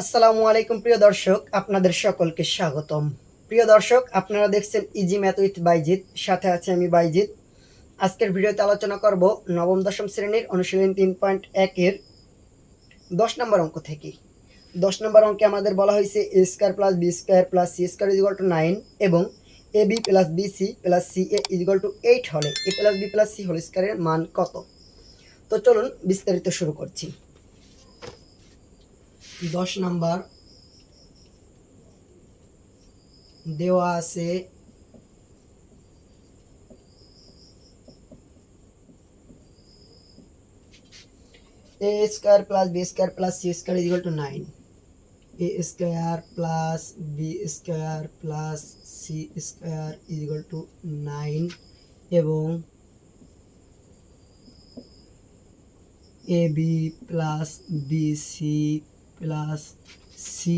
আসসালামু আলাইকুম প্রিয় দর্শক, আপনাদের সকলকে স্বাগতম। প্রিয় দর্শক, আপনারা দেখছেন ইজি ম্যাথ উইথ বাইজিৎ, সাথে আছে আমি বাইজিৎ। আজকের ভিডিওতে আলোচনা করব নবম দশম শ্রেণীর অনুশীলনী 3.1 এর 10 নম্বর অঙ্ক থেকে। 10 নম্বর অঙ্কে আমাদের বলা হয়েছে a square plus b square plus c square is equal to 9 এবং ab plus bc plus ca is equal to 8 হলে a plus b plus c whole স্কয়ারের মান কত? তো চলুন বিস্তারিত শুরু করছি। 10 নাম্বার দেওয়া আছে a square plus b square plus c square is equal to 9, a square plus b square plus c square is equal to 9 এবং ab plus bc plus ca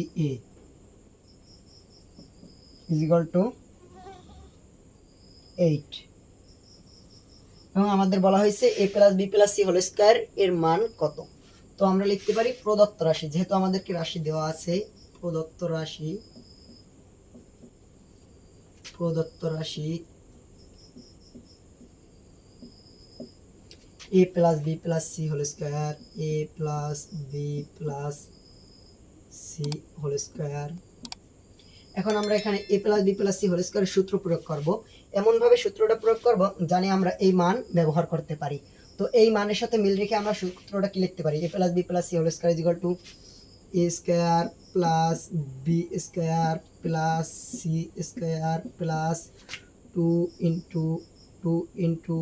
is equal to 8 এবং আমাদের বলা হয়েছে a plus b plus c whole square এর মান কত? তো আমরা লিখতে পারি প্রদত্ত রাশি, যেহেতু আমাদেরকে রাশি দেওয়া আছে, প্রদত্ত রাশি a plus b plus c whole square, a plus b plus c whole square. এখন আমরা এখানে a plus b plus c whole স্কয়ারের সূত্র প্রয়োগ করব। এমনভাবে সূত্রটা প্রয়োগ করব জানি আমরা এই মান ব্যবহার করতে পারি। তো এই মানের সাথে মিল রেখে আমরা সূত্রটা কি লিখতে পারি? a plus b plus c whole square is equal to a square plus b square plus c square plus 2 into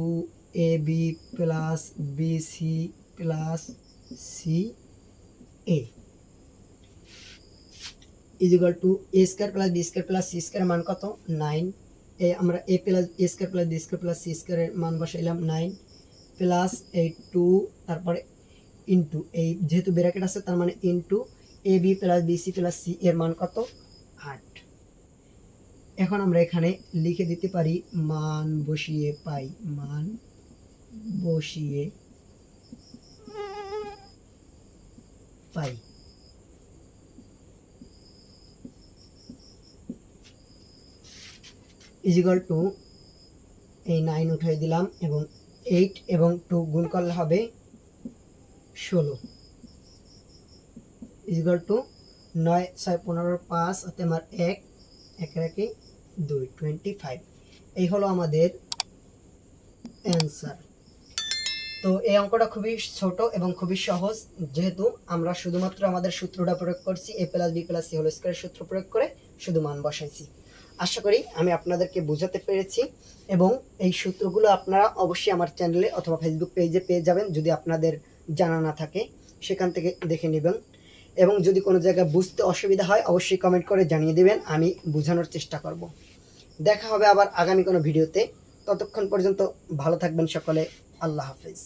ab plus bc plus ca is equal to a square plus b square plus c square মান কত? 9। আমরা a plus a square plus b square plus c স্কয়ারের মান বসাইলাম 9 plus এই 2, তারপরে into এই যেহেতু ব্র্যাকেট আছে তার মানে into ab plus bc plus c এর মান কত? 8। এখন আমরা এখানে লিখে দিতে পারি মান বসিয়ে পাই ইজ ইকুয়াল টু এই 9 উঠিয়ে দিলাম এবং 8 এবং 2 গুণ করলে হবে 16 ইজ ইকুয়াল টু 9 6 15 5 হাতে আমার 1 1 2 25। এই হলো আমাদের অ্যান্সার। তো এই অঙ্কটা খুবই ছোট এবং খুবই সহজ, যেহেতু আমরা শুধুমাত্র আমাদের সূত্রটা প্রয়োগ করছি, a plus b plus c whole স্কয়ারের সূত্র প্রয়োগ করে শুধু মান বসাইছি। আশা করি আমি আপনাদেরকে বোঝাতে পেরেছি এবং এই সূত্রগুলো আপনারা অবশ্যই আমার চ্যানেলে অথবা ফেসবুক পেজে পেয়ে যাবেন। যদি আপনাদের জানা না থাকে সেখান থেকে দেখে নেবেন এবং যদি কোনো জায়গায় বুঝতে অসুবিধা হয় অবশ্যই কমেন্ট করে জানিয়ে দেবেন, আমি বোঝানোর চেষ্টা করব। দেখা হবে আবার আগামী কোনো ভিডিওতে। ততক্ষণ পর্যন্ত ভালো থাকবেন সকলে। আল্লাহ হাফেজ।